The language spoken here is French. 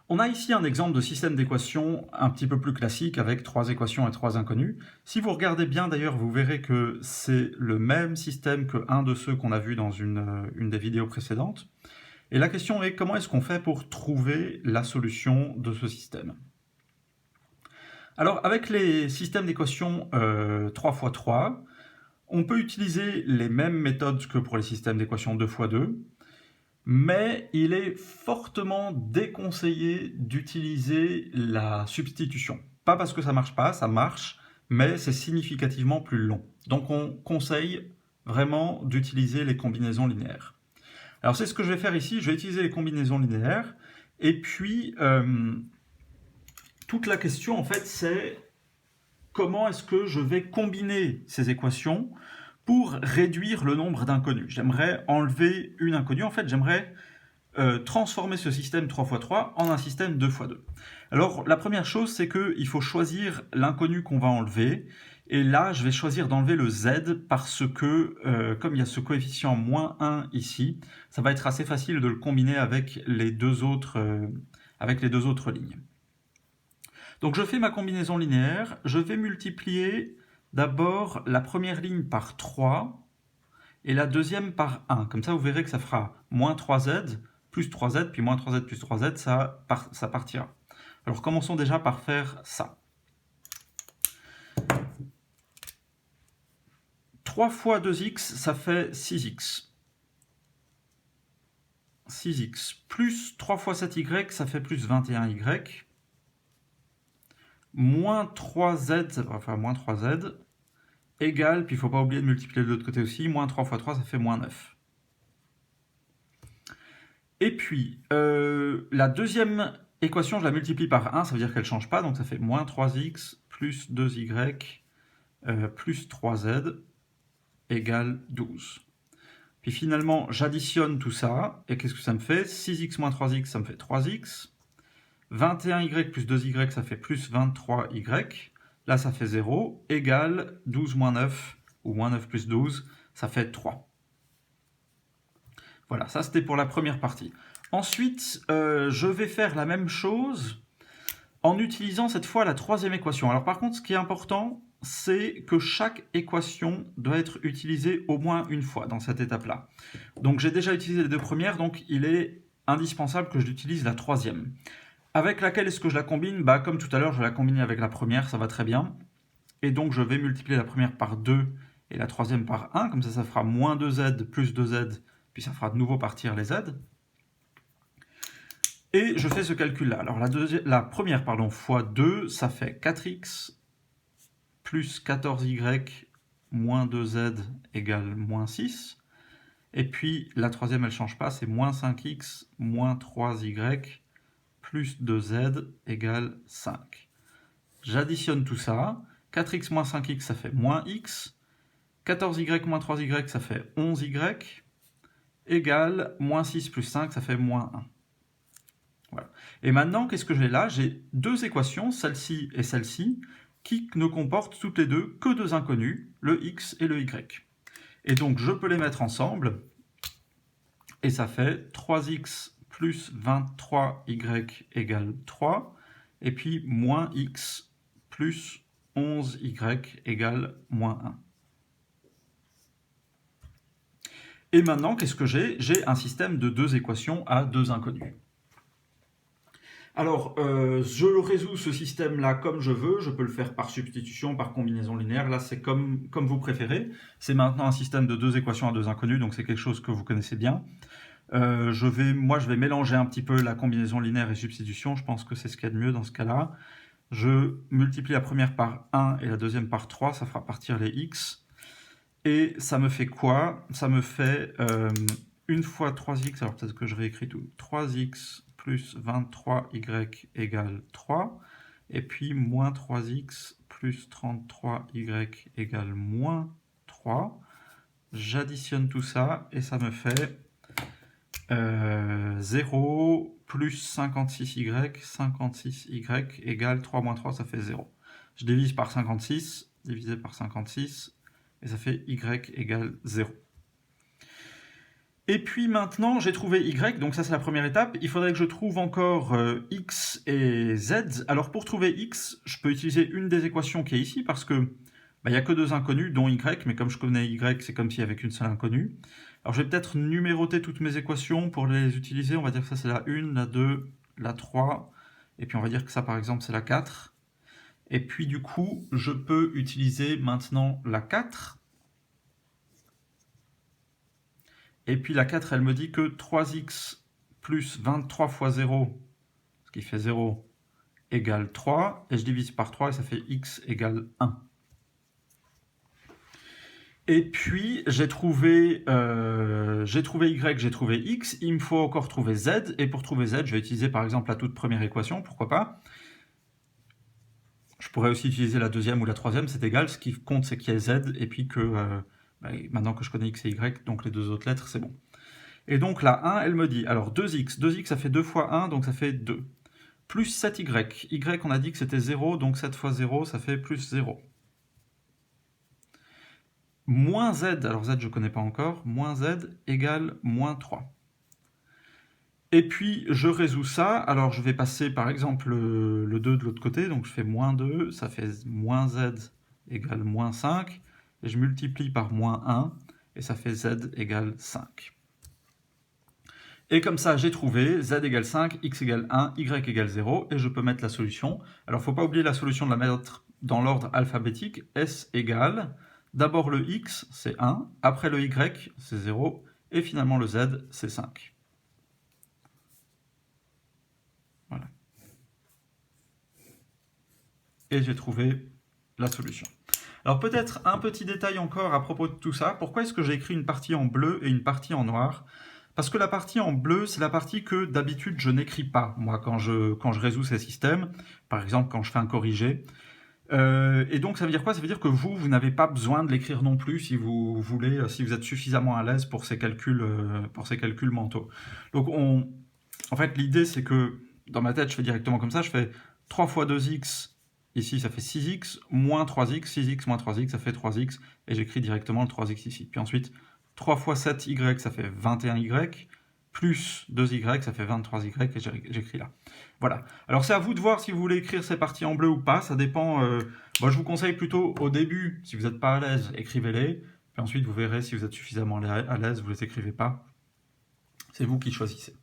On a ici un exemple de système d'équations un petit peu plus classique avec 3 équations et 3 inconnues. Si vous regardez bien d'ailleurs, vous verrez que c'est le même système que un de ceux qu'on a vu dans une des vidéos précédentes. Et la question est comment est-ce qu'on fait pour trouver la solution de ce système? Alors avec les systèmes d'équations 3 x 3, on peut utiliser les mêmes méthodes que pour les systèmes d'équations 2 x 2, mais il est fortement déconseillé d'utiliser la substitution. Pas parce que ça marche pas, ça marche, mais c'est significativement plus long. Donc on conseille vraiment d'utiliser les combinaisons linéaires. Alors c'est ce que je vais faire ici, je vais utiliser les combinaisons linéaires, et puis toute la question en fait c'est comment est-ce que je vais combiner ces équations pour réduire le nombre d'inconnus. J'aimerais enlever une inconnue, en fait j'aimerais transformer ce système 3 x 3 en un système 2 x 2. Alors la première chose c'est qu'il faut choisir l'inconnu qu'on va enlever, et là je vais choisir d'enlever le z parce que comme il y a ce coefficient moins 1 ici, ça va être assez facile de le combiner avec les deux autres lignes. Donc je fais ma combinaison linéaire, je vais multiplier d'abord la première ligne par 3 et la deuxième par 1. Comme ça vous verrez que ça fera moins 3z plus 3z, puis moins 3z plus 3z, ça partira. Alors commençons déjà par faire ça. 3 fois 2x, ça fait 6x. 6x plus 3 fois 7y, ça fait plus 21y. Moins 3z, ça va faire moins 3z, égale, puis il ne faut pas oublier de multiplier de l'autre côté aussi, moins 3 fois 3, ça fait moins 9. Et puis, la deuxième équation, je la multiplie par 1, ça veut dire qu'elle ne change pas, donc ça fait moins 3x plus 2y plus 3z égale 12. Puis finalement, j'additionne tout ça, et qu'est-ce que ça me fait? 6x moins 3x, ça me fait 3x. 21y plus 2y, ça fait plus 23y. Là, ça fait 0, égale 12 moins 9, ou moins 9 plus 12, ça fait 3. Voilà, ça c'était pour la première partie. Ensuite, je vais faire la même chose en utilisant cette fois la troisième équation. Alors par contre, ce qui est important, c'est que chaque équation doit être utilisée au moins une fois dans cette étape-là. Donc j'ai déjà utilisé les deux premières, donc il est indispensable que je l'utilise la troisième. Avec laquelle est-ce que je la combine? Comme tout à l'heure, je vais la combiner avec la première, ça va très bien. Et donc je vais multiplier la première par 2 et la troisième par 1, comme ça fera moins 2z plus 2z, puis ça fera de nouveau partir les z. Et je fais ce calcul-là. Alors la première fois 2, ça fait 4x plus 14y moins 2z égale moins 6. Et puis la troisième, elle ne change pas, c'est moins 5x moins 3y plus 2z égale 5. J'additionne tout ça. 4x moins 5x, ça fait moins x. 14y moins 3y, ça fait 11y. Égale moins 6 plus 5, ça fait moins 1. Voilà. Et maintenant, qu'est-ce que j'ai là? J'ai deux équations, celle-ci et celle-ci, qui ne comportent toutes les deux que deux inconnus, le x et le y. Et donc, je peux les mettre ensemble, et ça fait 3x plus 23y égale 3, et puis moins x plus 11y égale moins 1. Et maintenant, qu'est-ce que j'ai? J'ai un système de deux équations à deux inconnus. Alors, je résous ce système-là comme je veux, je peux le faire par substitution, par combinaison linéaire, là c'est comme vous préférez. C'est maintenant un système de deux équations à deux inconnus, donc c'est quelque chose que vous connaissez bien. Je vais mélanger un petit peu la combinaison linéaire et substitution, je pense que c'est ce qu'il y a de mieux dans ce cas-là. Je multiplie la première par 1 et la deuxième par 3, ça fera partir les x. Et ça me fait quoi? Ça me fait une fois 3x, alors peut-être que je réécris tout, 3x plus 23y égale 3, et puis moins 3x plus 33y égale moins 3. J'additionne tout ça, et ça me fait 0 plus 56y, 56y égale 3 moins 3, ça fait 0. Je divise par 56, divisé par 56, et ça fait y égale 0. Et puis maintenant, j'ai trouvé y, donc ça c'est la première étape. Il faudrait que je trouve encore x et z. Alors pour trouver x, je peux utiliser une des équations qui est ici, parce que il n'y a que deux inconnus, dont y, mais comme je connais y, c'est comme s'il n'y avait qu'une seule inconnue. Alors je vais peut-être numéroter toutes mes équations pour les utiliser. On va dire que ça c'est la 1, la 2, la 3, et puis on va dire que ça par exemple c'est la 4. Et puis du coup, je peux utiliser maintenant la 4. Et puis la 4, elle me dit que 3x plus 23 fois 0, ce qui fait 0, égale 3. Et je divise par 3 et ça fait x égale 1. Et puis j'ai trouvé y, j'ai trouvé x. Il me faut encore trouver z. Et pour trouver z, je vais utiliser par exemple la toute première équation, pourquoi pas. Je pourrais aussi utiliser la deuxième ou la troisième, c'est égal. Ce qui compte, c'est qu'il y ait z. Et puis que maintenant que je connais x et y, donc les deux autres lettres, c'est bon. Et donc la 1, elle me dit, alors 2x, 2x ça fait 2 fois 1, donc ça fait 2. Plus 7y, y on a dit que c'était 0, donc 7 fois 0, ça fait plus 0. Moins z, alors z je ne connais pas encore, moins z égale moins 3. Et puis je résous ça, alors je vais passer par exemple le 2 de l'autre côté, donc je fais moins 2, ça fait moins z égale moins 5, et je multiplie par moins 1, et ça fait z égale 5. Et comme ça, j'ai trouvé z égale 5, x égale 1, y égale 0, et je peux mettre la solution. Alors, il ne faut pas oublier la solution de la mettre dans l'ordre alphabétique. S égale, d'abord le x, c'est 1, après le y, c'est 0, et finalement le z, c'est 5. Voilà. Et j'ai trouvé la solution. Alors peut-être un petit détail encore à propos de tout ça. Pourquoi est-ce que j'ai écrit une partie en bleu et une partie en noir ? Parce que la partie en bleu, c'est la partie que d'habitude je n'écris pas, moi, quand je résous ces systèmes, par exemple quand je fais un corrigé. Et donc ça veut dire quoi ? Ça veut dire que vous n'avez pas besoin de l'écrire non plus si vous voulez, si vous êtes suffisamment à l'aise pour ces calculs mentaux. Donc en fait, l'idée c'est que dans ma tête, je fais directement comme ça, je fais 3 fois 2x, ici ça fait 6x, moins 3x, 6x moins 3x, ça fait 3x, et j'écris directement le 3x ici. Puis ensuite, 3 fois 7y, ça fait 21y, plus 2y, ça fait 23y, et j'écris là. Voilà. Alors c'est à vous de voir si vous voulez écrire ces parties en bleu ou pas, ça dépend. Moi je vous conseille plutôt au début, si vous n'êtes pas à l'aise, écrivez-les, puis ensuite vous verrez si vous êtes suffisamment à l'aise, vous ne les écrivez pas. C'est vous qui choisissez.